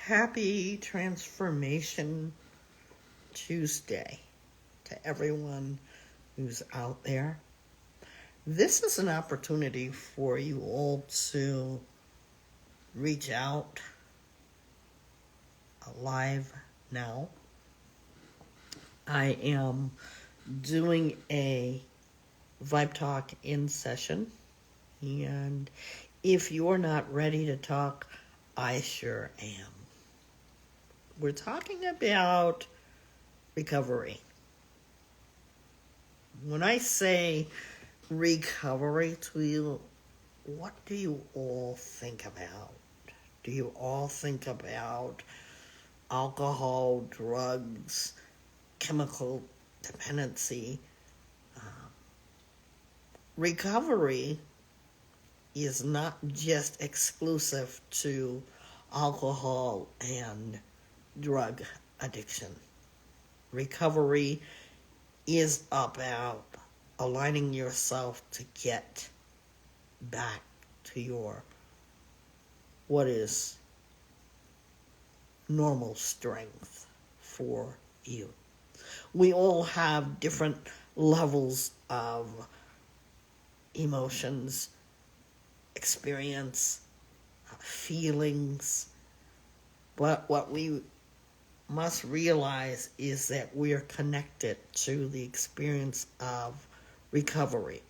Happy Transformation Tuesday to everyone who's out there. This is an opportunity for you all to reach out live now. I am doing a Vibe Talk in session, and if you're not ready to talk, I sure am. We're talking about recovery. When I say recovery to you, what do you all think about? Do you all think about alcohol, drugs, chemical dependency? Recovery is not just exclusive to alcohol and drug addiction. Recovery is about aligning yourself to get back to your what is normal strength for you. We all have different levels of emotions, experience, feelings, but what we must realize is that we are connected to the experience of recovery.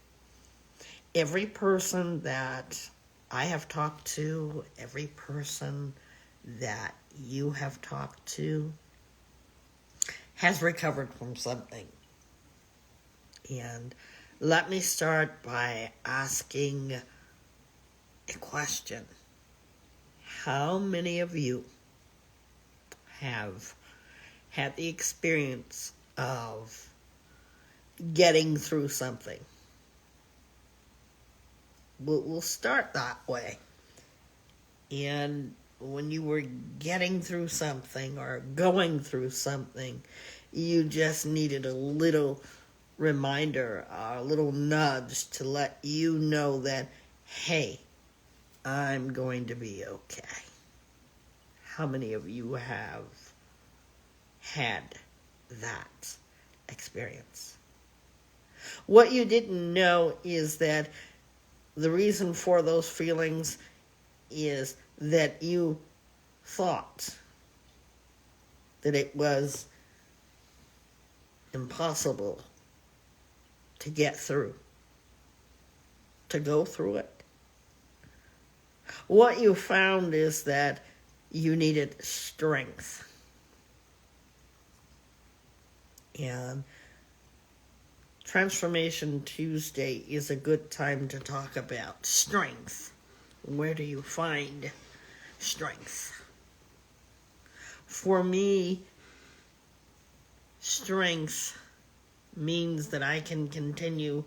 Every person that I have talked to, every person that you have talked to has recovered from something. And let me start by asking a question. How many of you have had the experience of getting through something? We'll start that way. And when you were getting through something or going through something, you just needed a little reminder, a little nudge to let you know that, hey, I'm going to be okay. How many of you have had that experience? What you didn't know is that the reason for those feelings is that you thought that it was impossible to get through, to go through it. What you found is that you needed strength. And Transformation Tuesday is a good time to talk about strength. Where do you find strength? For me, strength means that I can continue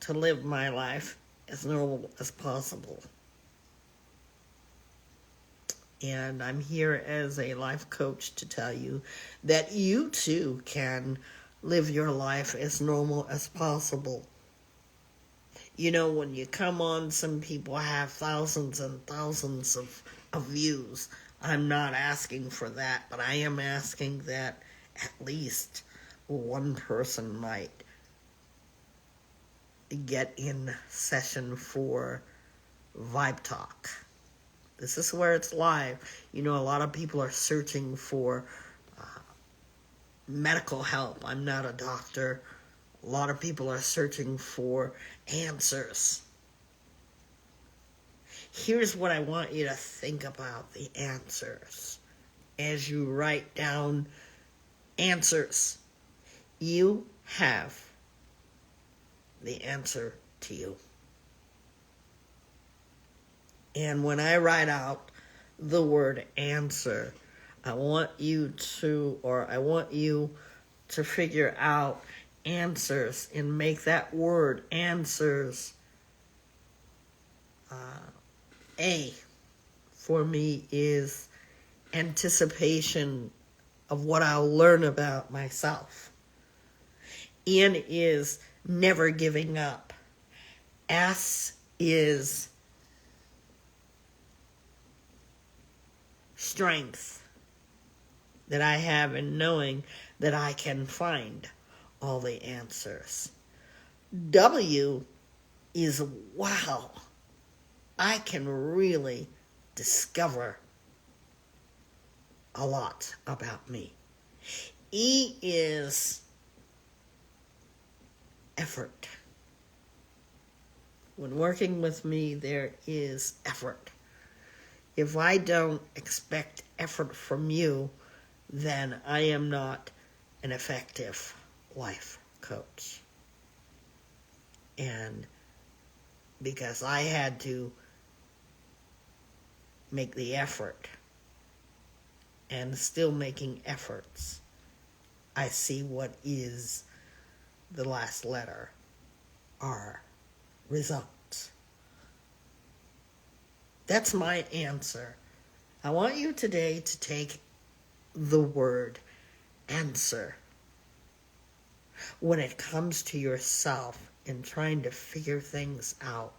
to live my life as normal as possible. And I'm here as a life coach to tell you that you too can live your life as normal as possible. You know, when you come on, some people have thousands and thousands of views. I'm not asking for that, but I am asking that at least one person might get in session for Vibe Talk. This is where it's live. You know, a lot of people are searching for medical help. I'm not a doctor. A lot of people are searching for answers. Here's what I want you to think about the answers. As you write down answers, you have the answer to you. And when I write out the word answer, I want you to figure out answers and make that word answers. A for me is anticipation of what I'll learn about myself. N is never giving up. S is strength that I have in knowing that I can find all the answers. W is wow, I can really discover a lot about me. E is effort. When working with me, there is effort. If I don't expect effort from you, then I am not an effective life coach. And because I had to make the effort, and still making efforts, I see what is the last letter, R, results. That's my answer. I want you today to take the word answer when it comes to yourself and trying to figure things out.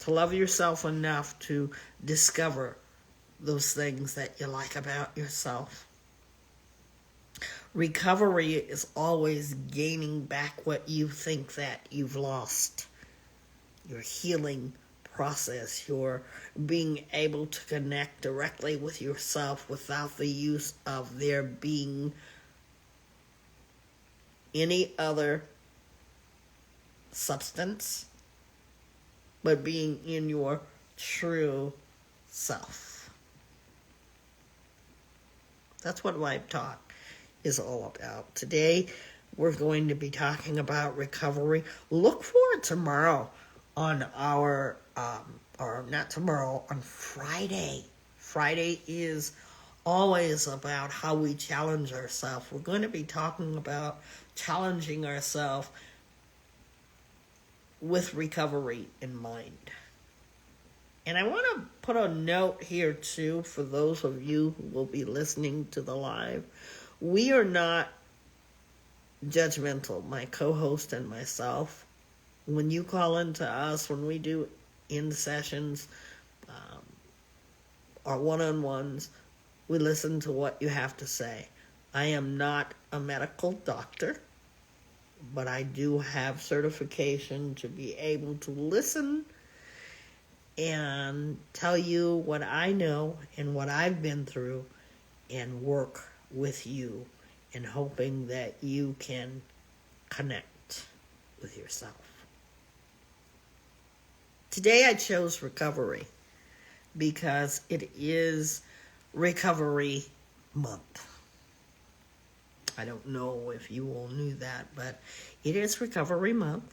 To love yourself enough to discover those things that you like about yourself. Recovery is always gaining back what you think that you've lost. Your healing process, your being able to connect directly with yourself without the use of there being any other substance, but being in your true self. That's what Vibe Talk is all about. Today, we're going to be talking about recovery. Look for it tomorrow on our, or not tomorrow, on Friday. Friday is always about how we challenge ourselves. We're going to be talking about challenging ourselves with recovery in mind. And I want to put a note here too for those of you who will be listening to the live. We are not judgmental, my co-host and myself. When you call into us, when we do in sessions, or one-on-ones, we listen to what you have to say. I am not a medical doctor, but I do have certification to be able to listen and tell you what I know and what I've been through and work with you and hoping that you can connect with yourself. Today I chose recovery because it is Recovery Month. I don't know if you all knew that, but it is Recovery Month.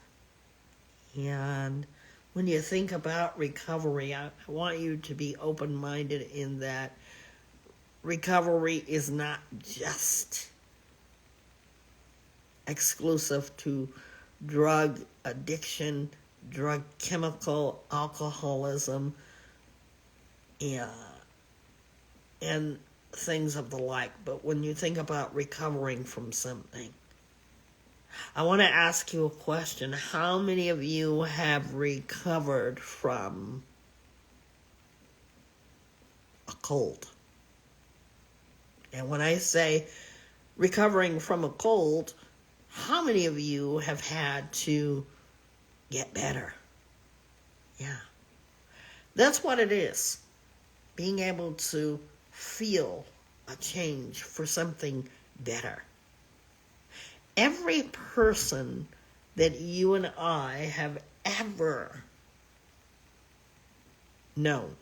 And when you think about recovery, I want you to be open-minded in that recovery is not just exclusive to drug addiction, drug chemical, alcoholism, and things of the like. But when you think about recovering from something, I want to ask you a question. How many of you have recovered from a cold? And when I say recovering from a cold, how many of you have had to get better? Yeah. That's what it is. Being able to feel a change for something better. Every person that you and I have ever known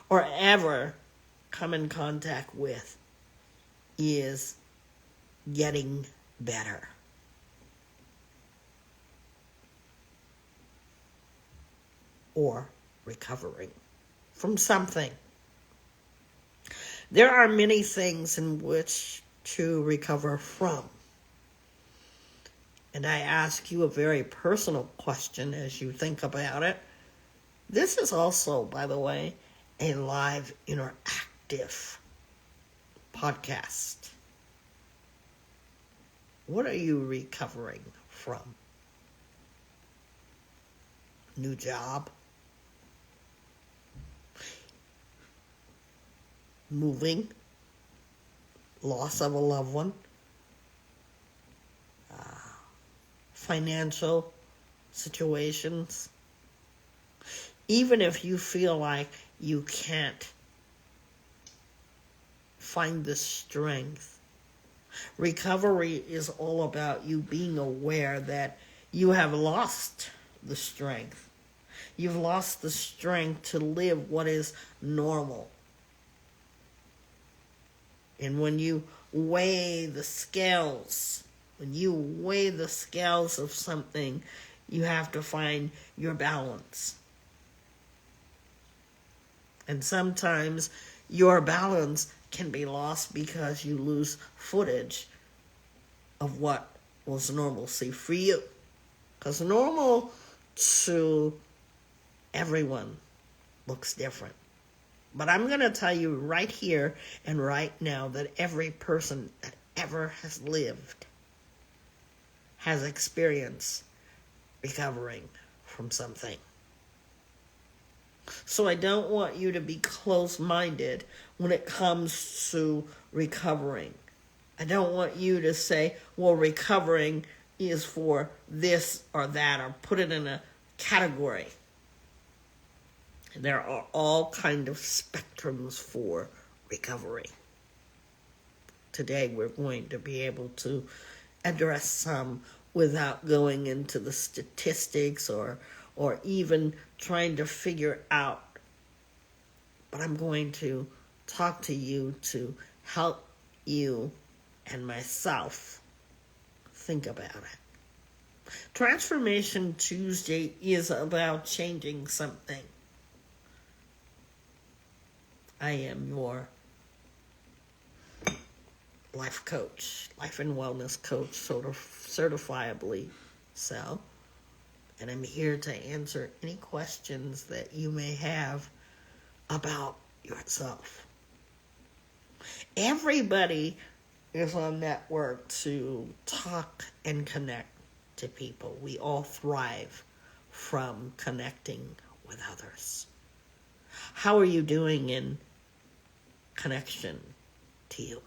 or ever come in contact with is getting better. Or recovering from something. There are many things in which to recover from. And I ask you a very personal question as you think about it. This is also, by the way, a live interactive podcast. What are you recovering from? New job? moving, loss of a loved one, financial situations. Even if you feel like you can't find the strength, recovery is all about you being aware that you have lost the strength. You've lost the strength to live what is normal. And when you weigh the scales, of something, you have to find your balance. And sometimes your balance can be lost because you lose footage of what was normalcy for you. Because normal to everyone looks different. But I'm going to tell you right here and right now that every person that ever has lived has experienced recovering from something. So I don't want you to be close-minded when it comes to recovering. I don't want you to say, well, recovering is for this or that, or put it in a category. There are all kinds of spectrums for recovery. Today we're going to be able to address some without going into the statistics or even trying to figure out. But I'm going to talk to you to help you and myself think about it. Transformation Tuesday is about changing something. I am your life coach, life and wellness coach, sort of certifiably so. And I'm here to answer any questions that you may have about yourself. Everybody is on network to talk and connect to people. We all thrive from connecting with others. How are you doing in connection to you?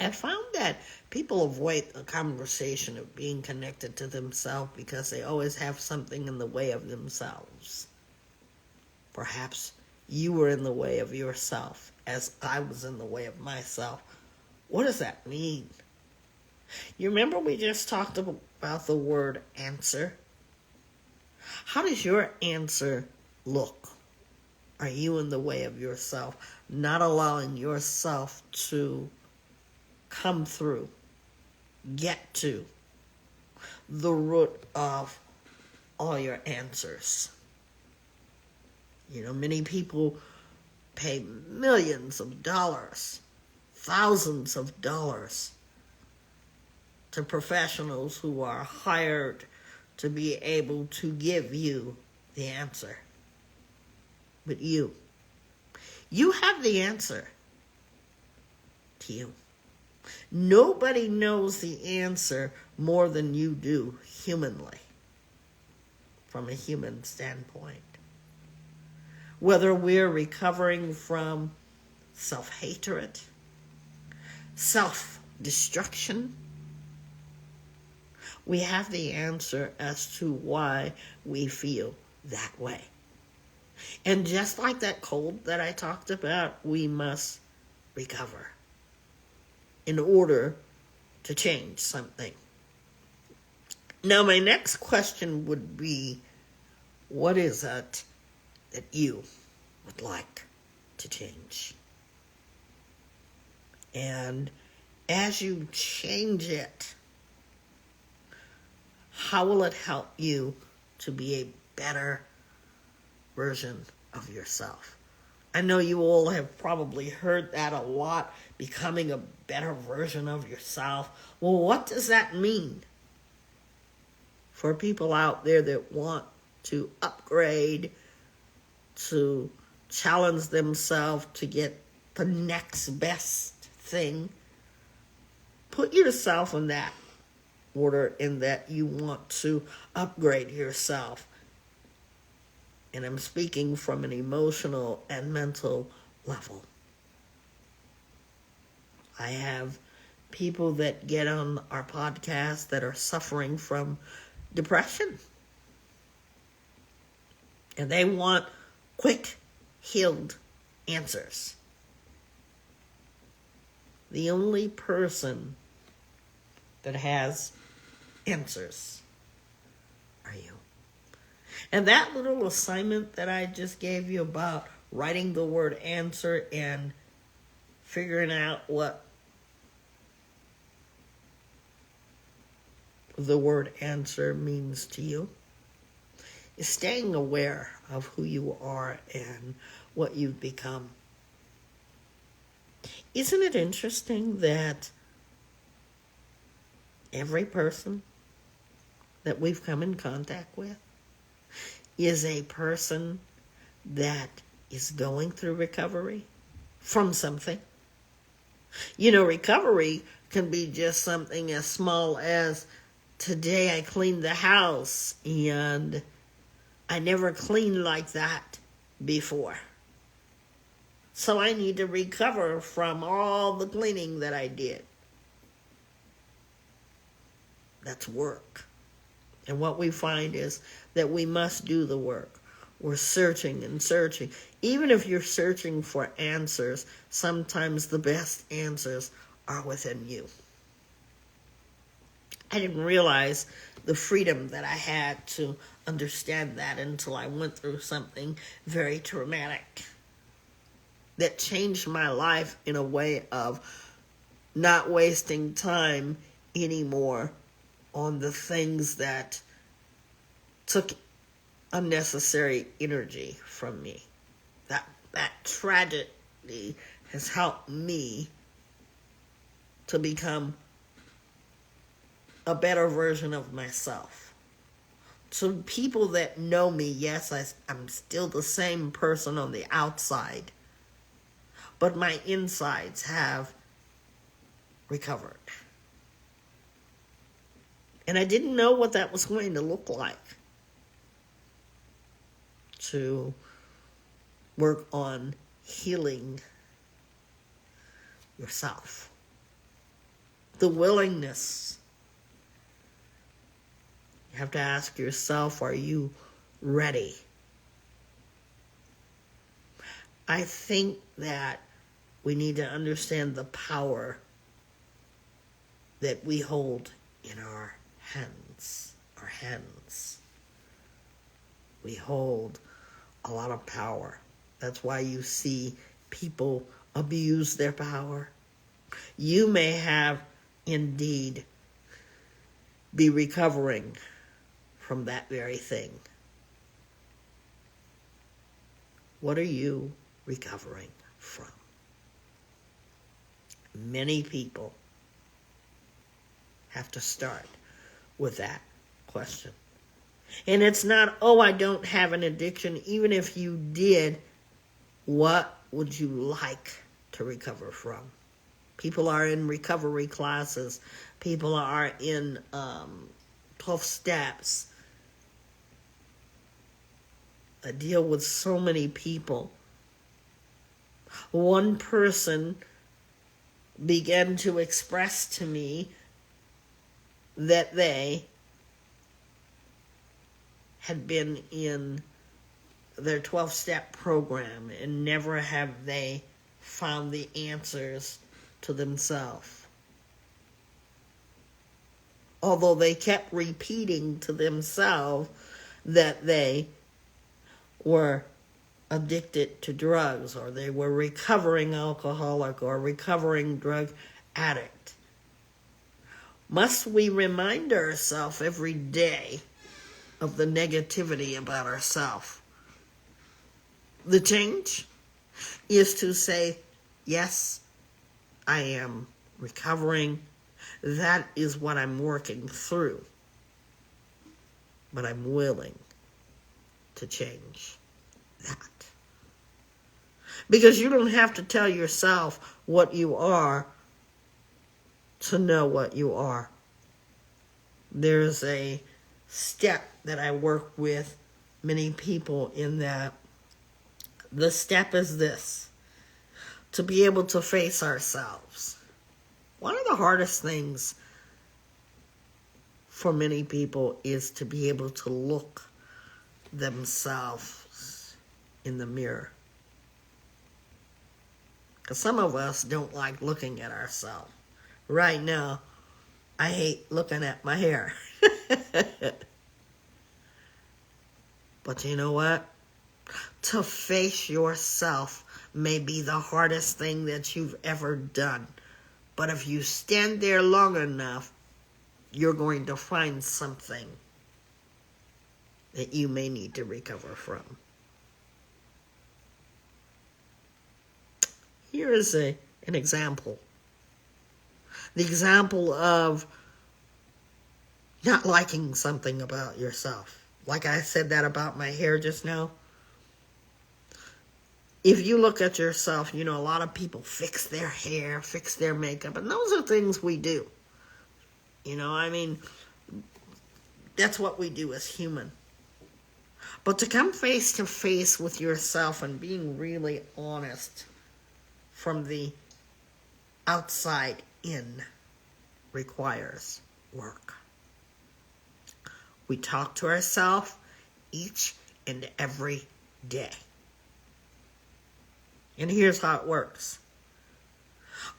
I found that people avoid the conversation of being connected to themselves because they always have something in the way of themselves. Perhaps you were in the way of yourself as I was in the way of myself. What does that mean? You remember we just talked about the word answer? How does your answer look? Are you in the way of yourself, not allowing yourself to come through, get to the root of all your answers? You know, many people pay millions of dollars, thousands of dollars to professionals who are hired to be able to give you the answer. But you have the answer to you. Nobody knows the answer more than you do humanly, from a human standpoint. Whether we're recovering from self-hatred, self-destruction, we have the answer as to why we feel that way. And just like that cold that I talked about, we must recover in order to change something. Now, my next question would be, what is it that you would like to change? And as you change it, how will it help you to be a better version of yourself? I know you all have probably heard that a lot, becoming a better version of yourself. Well, what does that mean for people out there that want to upgrade, to challenge themselves to get the next best thing? Put yourself in that order, in that you want to upgrade yourself. And I'm speaking from an emotional and mental level. I have people that get on our podcast that are suffering from depression. And they want quick, healed answers. The only person that has answers are you. And that little assignment that I just gave you about writing the word answer and figuring out what the word answer means to you is staying aware of who you are and what you've become. Isn't it interesting that every person that we've come in contact with is a person that is going through recovery from something? You know, recovery can be just something as small as, today I cleaned the house and I never cleaned like that before. So I need to recover from all the cleaning that I did. That's work. And what we find is that we must do the work. We're searching and searching. Even if you're searching for answers, sometimes the best answers are within you. I didn't realize the freedom that I had to understand that until I went through something very traumatic that changed my life in a way of not wasting time anymore on the things that took unnecessary energy from me. That tragedy has helped me to become a better version of myself. So people that know me, yes, I'm still the same person on the outside, but my insides have recovered. And I didn't know what that was going to look like, to work on healing yourself. The willingness. You have to ask yourself, are you ready? I think that we need to understand the power that we hold in our hands. Our hands. We hold a lot of power. That's why you see people abuse their power. You may have indeed be recovering from that very thing. What are you recovering from? Many people have to start with that question. And it's not, oh, I don't have an addiction. Even if you did, what would you like to recover from? People are in recovery classes. People are in 12 steps. I deal with so many people. One person began to express to me that they had been in their 12-step program and never have they found the answers to themselves. Although they kept repeating to themselves that they were addicted to drugs, or they were recovering alcoholic or recovering drug addict. Must we remind ourselves every day of the negativity about ourselves? The change is to say, yes, I am recovering. That is what I'm working through. But I'm willing to change that. Because you don't have to tell yourself what you are to know what you are. There's a step that I work with many people in that. The step is this. to be able to face ourselves. One of the hardest things for many people is to be able to look themselves in the mirror. Because some of us don't like looking at ourselves. Right now, I hate looking at my hair. But you know what? To face yourself may be the hardest thing that you've ever done. But if you stand there long enough, you're going to find something that you may need to recover from. Here is an example. The example of not liking something about yourself. Like I said that about my hair just now. If you look at yourself, a lot of people fix their hair, fix their makeup, and those are things we do. That's what we do as human. But to come face to face with yourself and being really honest from the outside in requires work. We talk to ourselves each and every day. And here's how it works.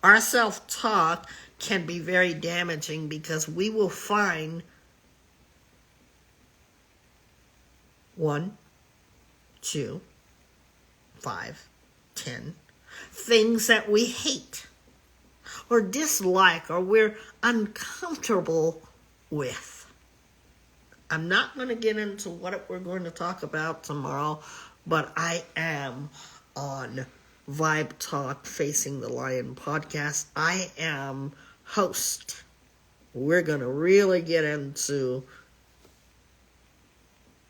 Our self-talk can be very damaging because we will find 1, 2, 5, 10 things that we hate or dislike or we're uncomfortable with. I'm not going to get into what we're going to talk about tomorrow, but I am on Vibe Talk Facing the Lion podcast. I am host. We're going to really get into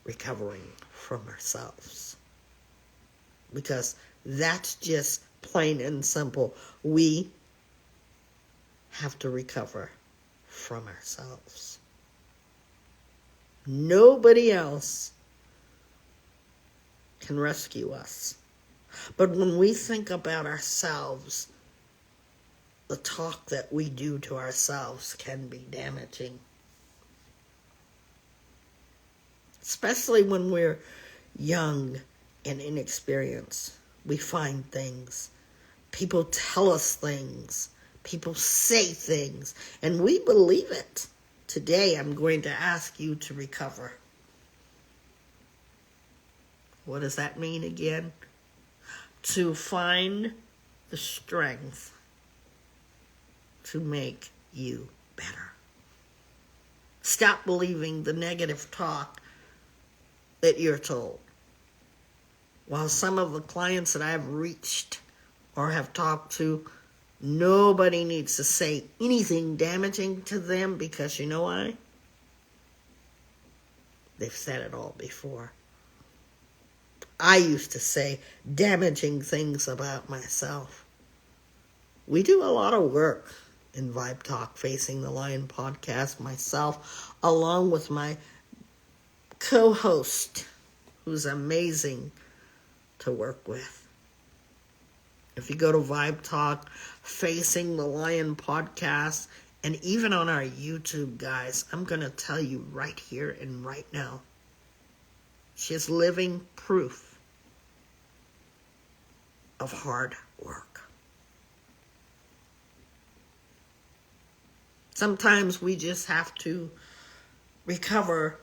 recovering from ourselves. Because that's just plain and simple. We have to recover from ourselves. Nobody else can rescue us. But when we think about ourselves, the talk that we do to ourselves can be damaging. Especially when we're young and inexperienced. We find things. People tell us things. People say things. And we believe it. Today I'm going to ask you to recover. What does that mean again? To find the strength to make you better. Stop believing the negative talk that you're told. While some of the clients that I've reached or have talked to, nobody needs to say anything damaging to them because you know why? They've said it all before. I used to say damaging things about myself. We do a lot of work in Vibe Talk Facing the Lion podcast, myself, along with my co-host, who's amazing to work with. If you go to Vibe Talk Facing the Lion podcast, and even on our YouTube, guys, I'm going to tell you right here and right now, she's living proof of hard work. Sometimes we just have to recover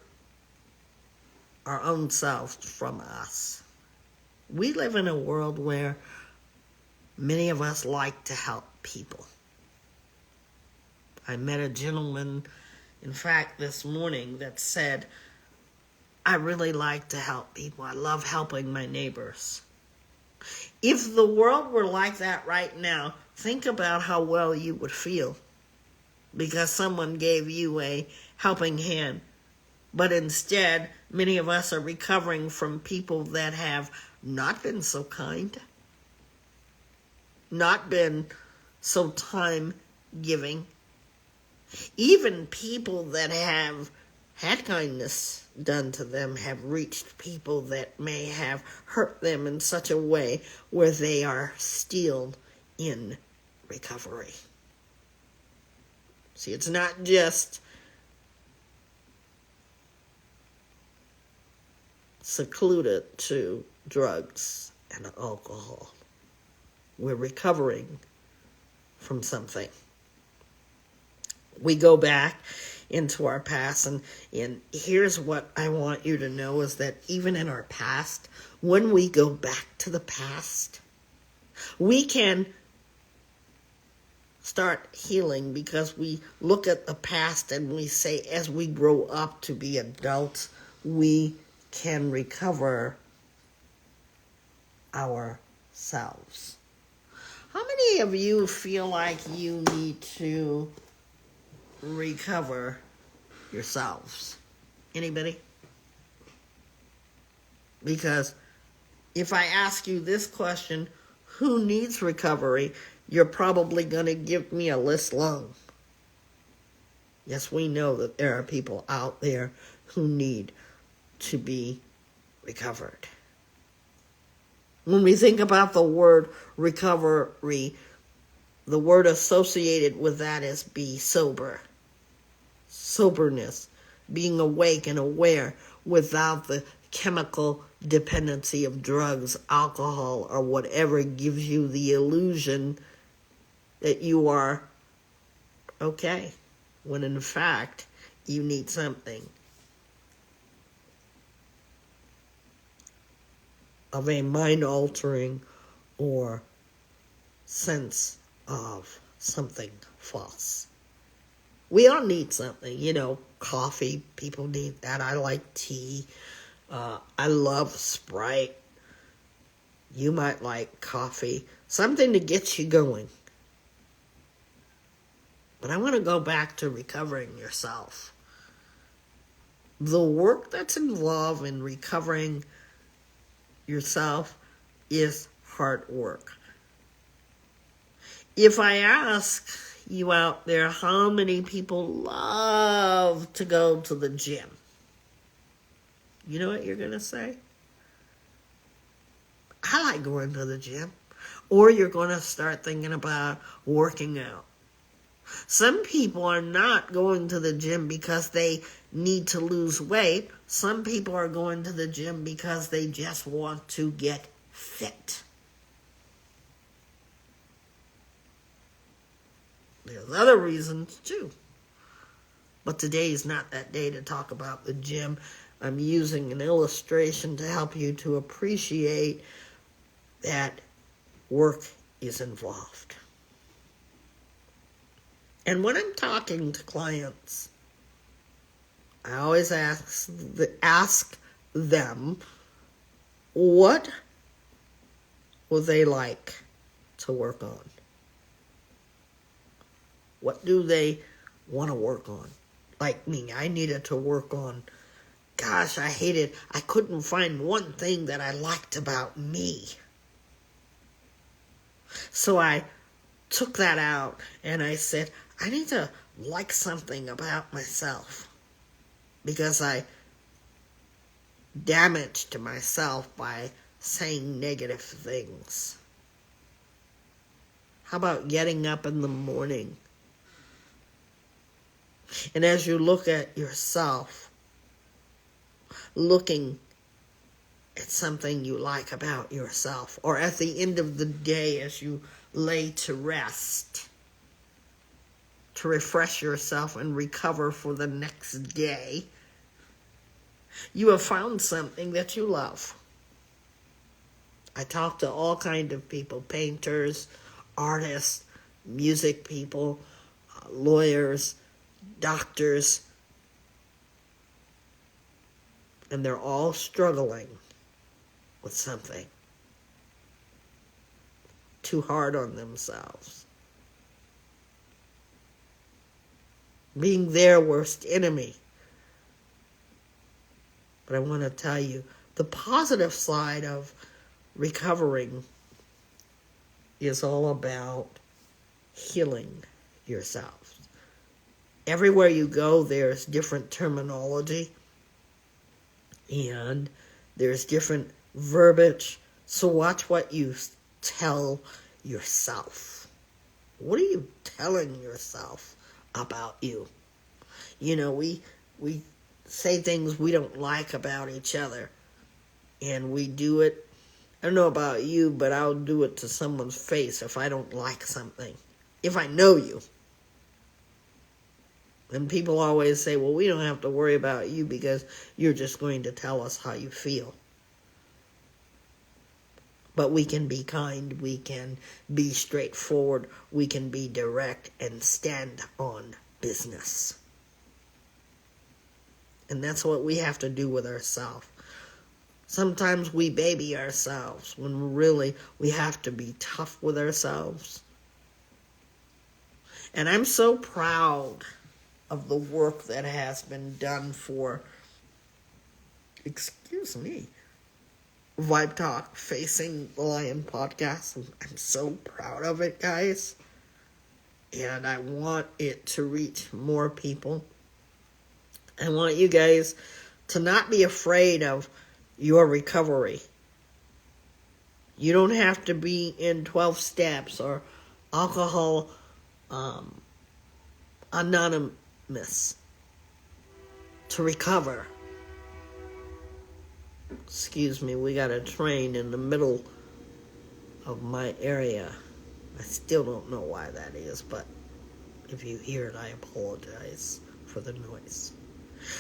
our own selves from us. We live in a world where many of us like to help people. I met a gentleman, in fact, this morning that said, I really like to help people. I love helping my neighbors. If the world were like that right now, think about how well you would feel because someone gave you a helping hand. But instead, many of us are recovering from people that have not been so kind, not been so time-giving. Even people that have had kindness done to them have reached people that may have hurt them in such a way where they are still in recovery. See, it's not just secluded to drugs and alcohol. We're recovering from something. We go back into our past, and here's what I want you to know is that even in our past, when we go back to the past, we can start healing, because we look at the past and we say, as we grow up to be adults, we can recover ourselves. How many of you feel like you need to recover yourselves? Anybody? Because if I ask you this question, who needs recovery, you're probably going to give me a list long. Yes, we know that there are people out there who need to be recovered. When we think about the word recovery, the word associated with that is be sober. Soberness, being awake and aware without the chemical dependency of drugs, alcohol, or whatever gives you the illusion that you are okay, when in fact you need something of a mind-altering or sense of something false. We all need something, coffee, people need that. I like tea. I love Sprite. You might like coffee. Something to get you going. But I want to go back to recovering yourself. The work that's involved in recovering yourself is hard work. If I ask you out there how many people love to go to the gym, you know what you're going to say? I like going to the gym. Or you're going to start thinking about working out. Some people are not going to the gym because they need to lose weight. Some people are going to the gym because they just want to get fit. There's other reasons too. But today is not that day to talk about the gym. I'm using an illustration to help you to appreciate that work is involved. And when I'm talking to clients, I always ask them, what would they like to work on? What do they want to work on? Like me, I needed to work on, I couldn't find one thing that I liked about me. So I took that out and I said, I need to like something about myself, because I damaged myself by saying negative things. How about getting up in the morning? And as you look at yourself, looking at something you like about yourself, or at the end of the day as you lay to rest, to refresh yourself and recover for the next day, you have found something that you love. I talk to all kinds of people, painters, artists, music people, lawyers, doctors, and they're all struggling with something. Too hard on themselves. Being their worst enemy. But I want to tell you, the positive side of recovering is all about healing yourself. Everywhere you go, there's different terminology and there's different verbiage. So watch what you tell yourself? What are you telling yourself about you? You know, we say things we don't like about each other, and we do it. I don't know about you, but I'll do it to someone's face if I don't like something. If I know you. And people always say, well, we don't have to worry about you because you're just going to tell us how you feel. But we can be kind, we can be straightforward, we can be direct and stand on business. And that's what we have to do with ourselves. Sometimes we baby ourselves when really we have to be tough with ourselves. And I'm so proud of the work that has been done for, Vibe Talk Facing the Lion podcast. I'm so proud of it, guys. And I want it to reach more people. I want you guys to not be afraid of your recovery. You don't have to be in 12 steps or alcohol anonymous to recover. Excuse me, we got a train in the middle of my area. I still don't know why that is, but if you hear it, I apologize for the noise.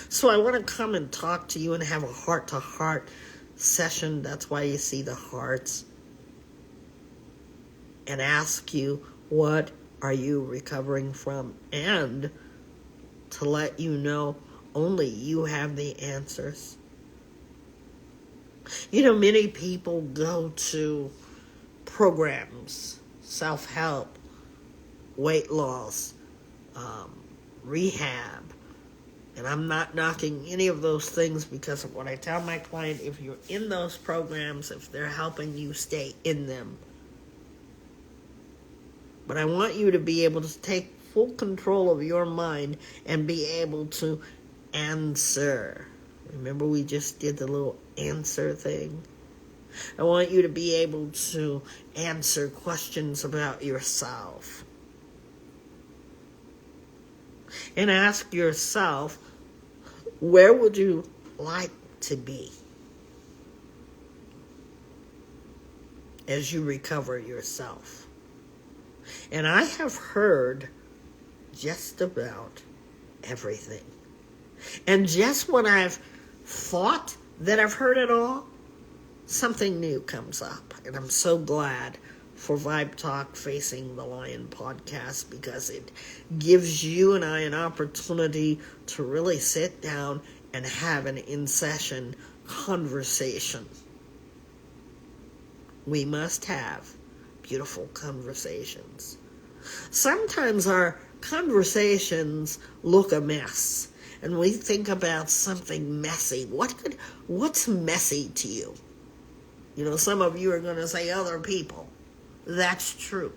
So I want to come and talk to you and have a heart-to-heart session. That's why you see the hearts. And ask you, what are you recovering from? And to let you know, only you have the answers. You know, many people go to programs, self-help, weight loss, rehab. And I'm not knocking any of those things because of what I tell my client. If you're in those programs, if they're helping you, stay in them. But I want you to be able to take full control of your mind and be able to answer. Remember we just did the little answer thing? I want you to be able to answer questions about yourself. And ask yourself, where would you like to be as you recover yourself? And I have heard just about everything. And just when I've thought that I've heard it all, something new comes up. And I'm so glad for Vibe Talk Facing the Lion podcast, because it gives you and I an opportunity to really sit down and have an in-session conversation. We must have beautiful conversations. Sometimes our conversations look a mess, and we think about something messy. What's messy to you? You know, some of you are going to say other people. That's true.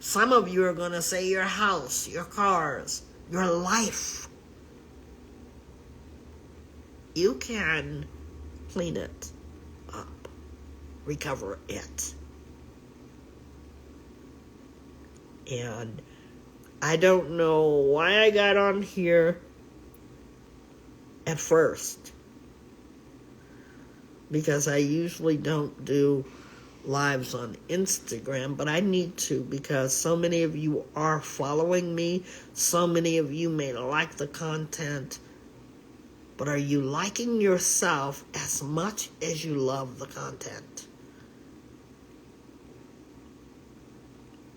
Some of you are going to say your house, your cars, your life. You can clean it up, recover it. And I don't know why I got on here at first, because I usually don't do lives on Instagram, but I need to, because so many of you are following me. So many of you may like the content, but are you liking yourself as much as you love the content?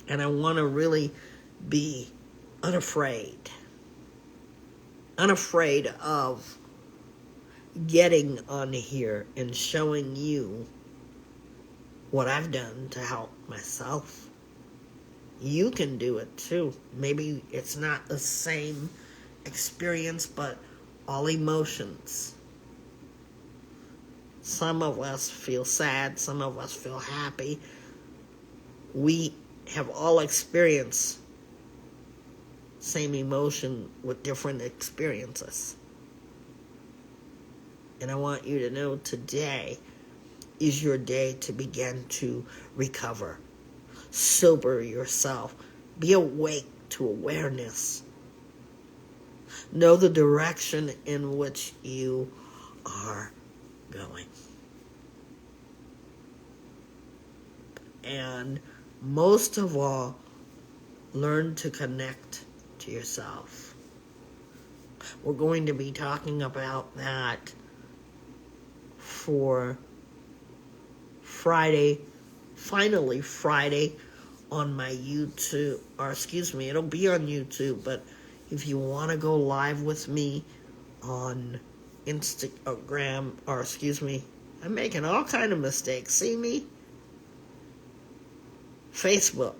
And I want to really be unafraid of getting on here and showing you what I've done to help myself. You can do it too. Maybe it's not the same experience, but all emotions. Some of us feel sad, some of us feel happy. We have all experienced same emotion with different experiences. And I want you to know today is your day to begin to recover. sober yourself. Be awake to awareness. Know the direction in which you are going. And most of all, learn to connect to yourself. We're going to be talking about that for Friday, finally Friday, on my YouTube, it'll be on YouTube, but if you want to go live with me on Instagram, I'm making all kind of mistakes. See me? Facebook.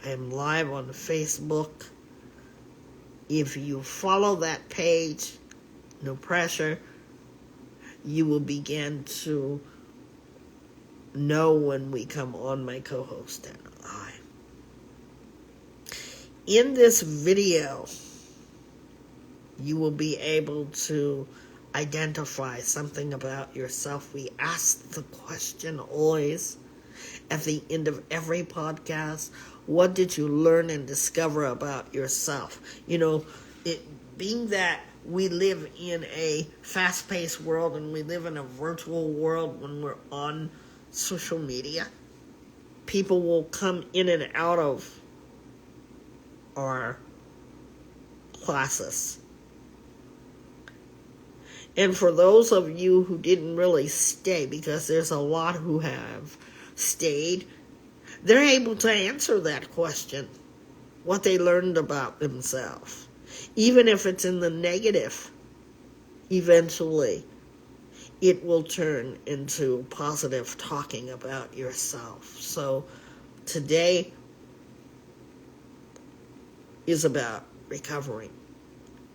I am live on Facebook. If you follow that page, no pressure, you will begin to know when we come on my co-host and I. In this video, you will be able to identify something about yourself. We ask the question always at the end of every podcast, what did you learn and discover about yourself? Being that we live in a fast-paced world and we live in a virtual world when we're on social media, people will come in and out of our classes. And for those of you who didn't really stay, because there's a lot who have stayed, they're able to answer that question, what they learned about themselves. Even if it's in the negative, eventually it will turn into positive talking about yourself. So today is about recovering.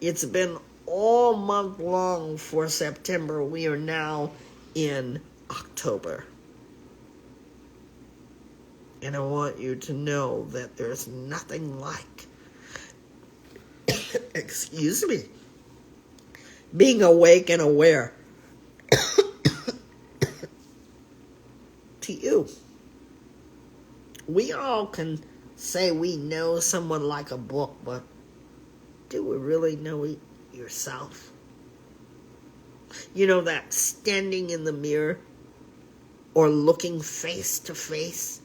It's been all month long for September. We are now in October. And I want you to know that there's nothing like, being awake and aware to you. We all can say we know someone like a book, but do we really know yourself? That standing in the mirror or looking face to face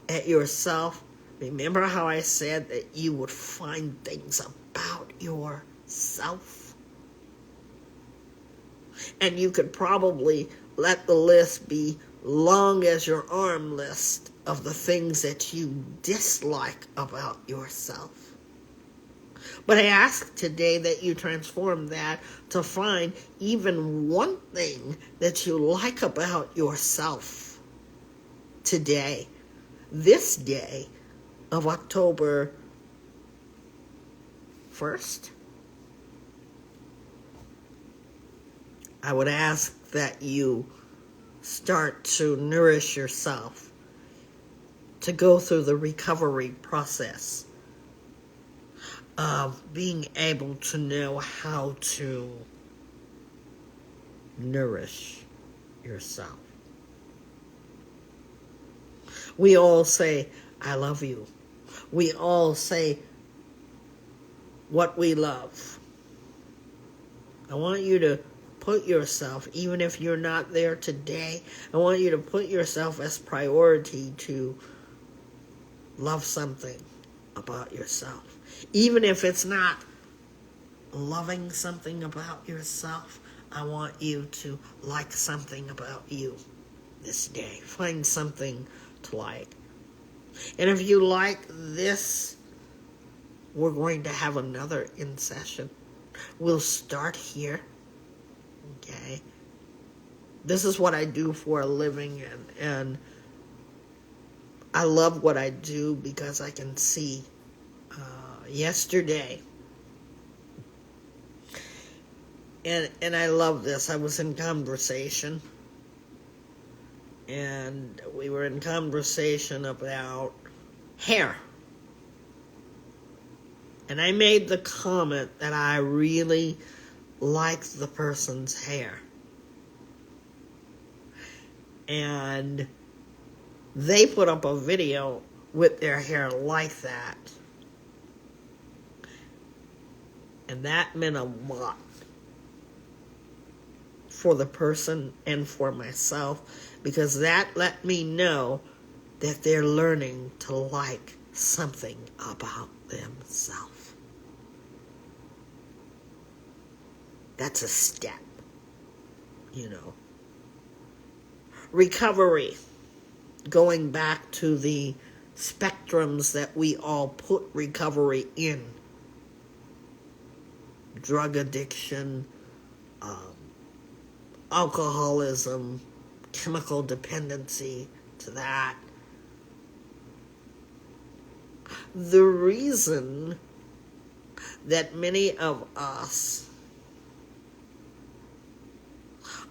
at yourself. Remember how I said that you would find things about yourself? And you could probably let the list be long as your arm list of the things that you dislike about yourself. But I ask today that you transform that to find even one thing that you like about yourself today. This day of October 1st, I would ask that you start to nourish yourself, to go through the recovery process of being able to know how to nourish yourself. We all say, I love you. We all say what we love. I want you to put yourself, even if you're not there today, I want you to put yourself as priority to love something about yourself. Even if it's not loving something about yourself, I want you to like something about you this day. Find something to like. And if you like this, we're going to have another in session. We'll start here. Okay. This is what I do for a living, and I love what I do because I can see. Yesterday, and I love this. I was in conversation, and we were in conversation about hair. And I made the comment that I really liked the person's hair. And they put up a video with their hair like that. And that meant a lot for the person and for myself, because that let me know that they're learning to like something about themselves. That's a step, Recovery, going back to the spectrums that we all put recovery in. Drug addiction, alcoholism, chemical dependency to that. The reason that many of us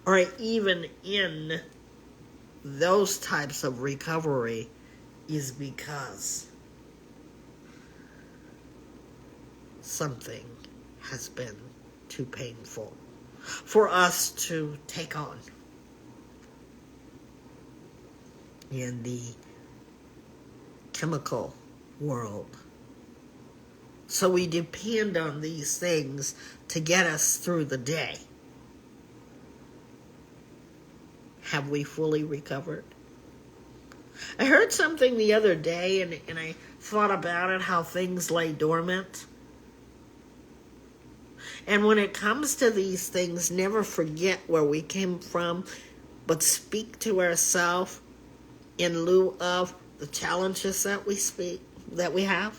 are even in those types of recovery is because something has been too painful for us to take on in the chemical world. So we depend on these things to get us through the day. Have we fully recovered? I heard something the other day and I thought about it, how things lay dormant. And when it comes to these things, never forget where we came from, but speak to ourselves in lieu of the challenges that we have.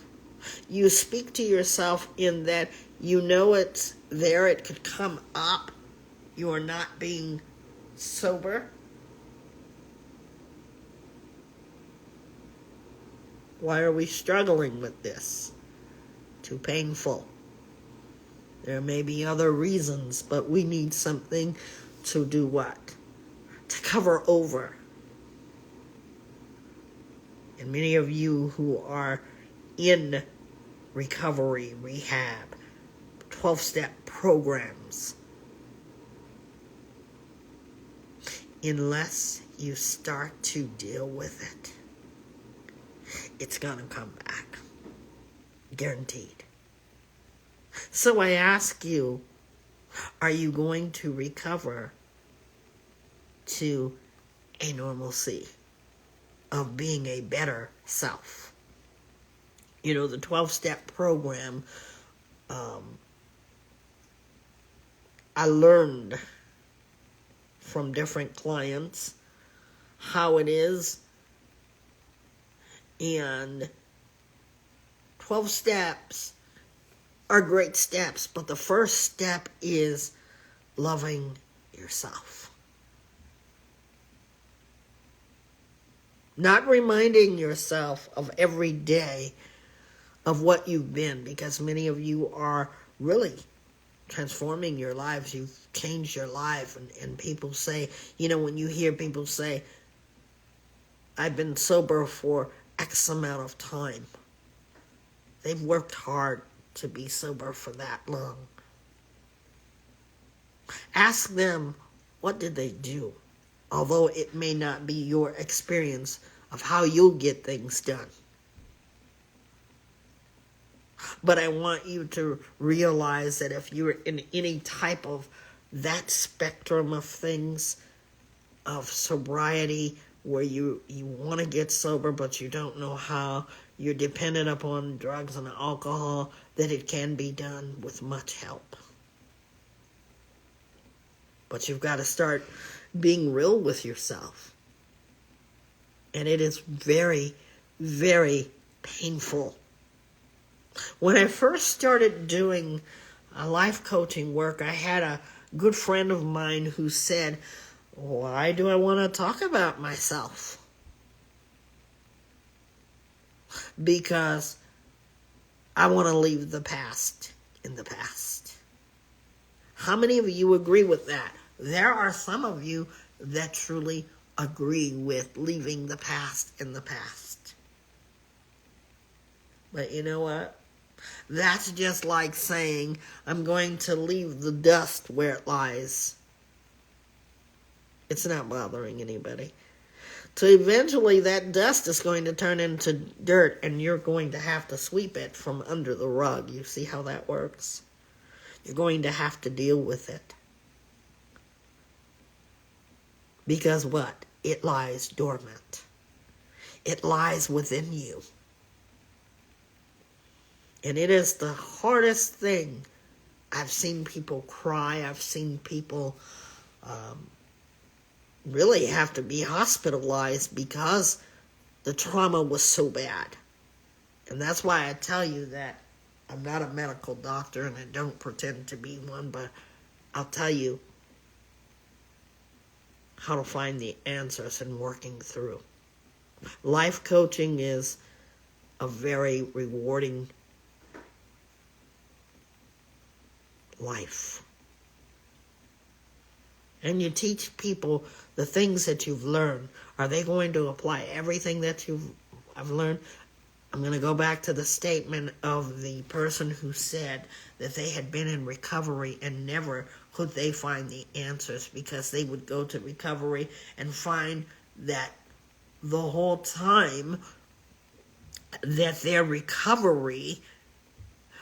You speak to yourself in that you know it's there, it could come up. You are not being sober. Why are we struggling with this? Too painful. There may be other reasons, but we need something to do what? To cover over. And many of you who are in recovery, rehab, 12-step programs, unless you start to deal with it, it's going to come back. Guaranteed. So I ask you, are you going to recover to a normalcy of being a better self? The 12-step program, I learned from different clients how it is. And 12 steps are great steps, but the first step is loving yourself. Not reminding yourself of every day of what you've been, because many of you are really transforming your lives. You've changed your life, and people say, when you hear people say, I've been sober for X amount of time. They've worked hard to be sober for that long. Ask them, what did they do? Although it may not be your experience of how you'll get things done. But I want you to realize that if you're in any type of that spectrum of things, of sobriety, where you want to get sober but you don't know how, you're dependent upon drugs and alcohol, that it can be done with much help. But you've got to start being real with yourself. And it is very, very painful. When I first started doing life coaching work, I had a good friend of mine who said, why do I want to talk about myself? Because I want to leave the past in the past. How many of you agree with that? There are some of you that truly agree with leaving the past in the past. But you know what? That's just like saying, I'm going to leave the dust where it lies. It's not bothering anybody. So eventually that dust is going to turn into dirt, and you're going to have to sweep it from under the rug. You see how that works? You're going to have to deal with it. Because what? It lies dormant. It lies within you. And it is the hardest thing. I've seen people cry. I've seen people really have to be hospitalized because the trauma was so bad. And that's why I tell you that I'm not a medical doctor and I don't pretend to be one, but I'll tell you how to find the answers and working through. Life coaching is a very rewarding life. And you teach people the things that you've learned. Are they going to apply everything that I've learned? I'm going to go back to the statement of the person who said that they had been in recovery and never could they find the answers, because they would go to recovery and find that the whole time that their recovery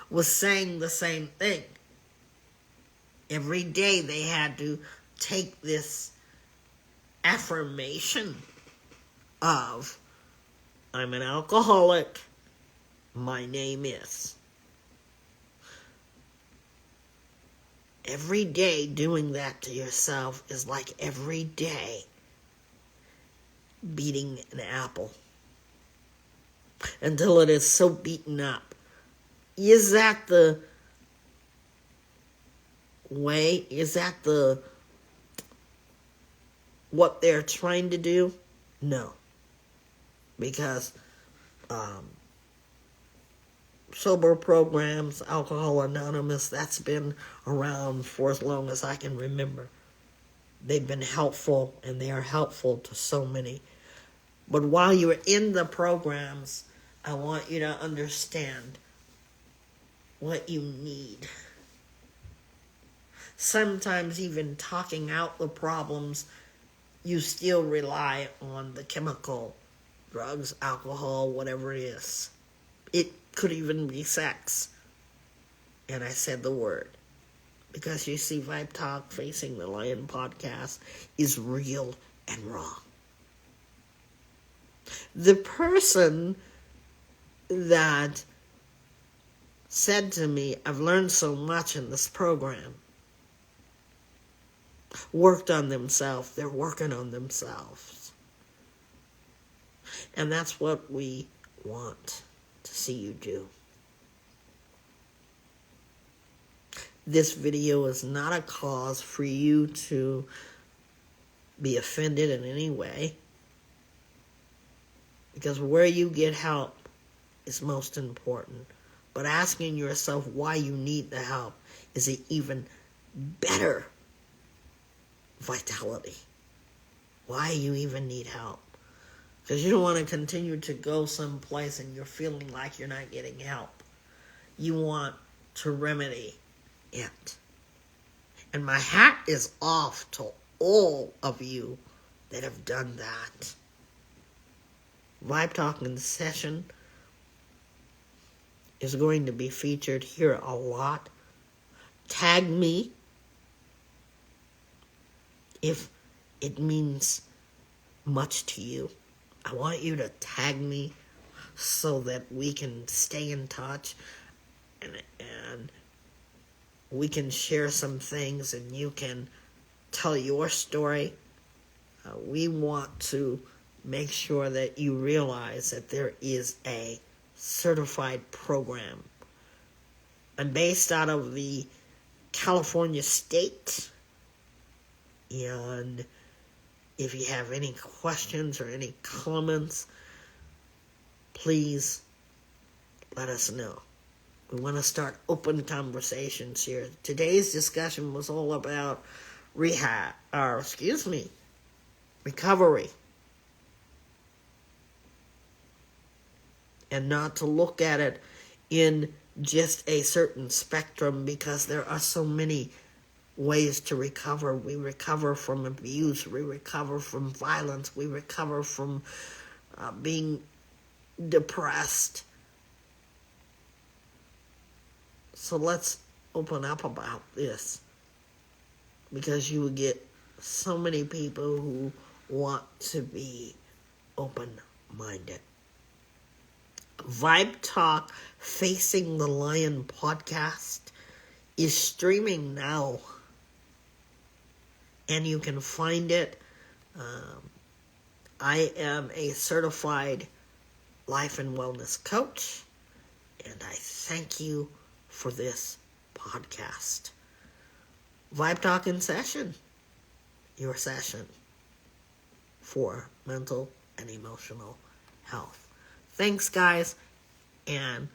was saying the same thing. Every day they had to take this affirmation of, I'm an alcoholic, my name is. Every day doing that to yourself is like every day beating an apple until it is so beaten up. Is that the way? Is that what they're trying to do? No. Because sober programs, Alcohol Anonymous, that's been around for as long as I can remember. They've been helpful, and they are helpful to so many. But while you're in the programs, I want you to understand what you need. Sometimes even talking out the problems, you still rely on the chemical, drugs, alcohol, whatever it is. It could even be sex. And I said the word. Because you see, Vibe Talk Facing the Lion podcast is real and raw. The person that said to me, I've learned so much in this program, worked on themselves. They're working on themselves. And that's what we want to see you do. This video is not a cause for you to be offended in any way, because where you get help is most important. But asking yourself why you need the help is an even better vitality. Why you even need help. Because you don't want to continue to go someplace and you're feeling like you're not getting help. You want to remedy it. And my hat is off to all of you that have done that. Vibe Talking session is going to be featured here a lot. Tag me if it means much to you. I want you to tag me so that we can stay in touch and we can share some things and you can tell your story. We want to make sure that you realize that there is a certified program. I'm based out of the California state, and if you have any questions or any comments, please let us know. We want to start open conversations here. Today's discussion was all about recovery. And not to look at it in just a certain spectrum, because there are so many ways to recover. We recover from abuse. We recover from violence. We recover from being depressed. So let's open up about this, because you will get so many people who want to be open-minded. Vibe Talk Facing the Lion podcast is streaming now, and you can find it. I am a certified life and wellness coach, and I thank you for this podcast. Vibe Talk in Session, your session for mental and emotional health. Thanks, guys, and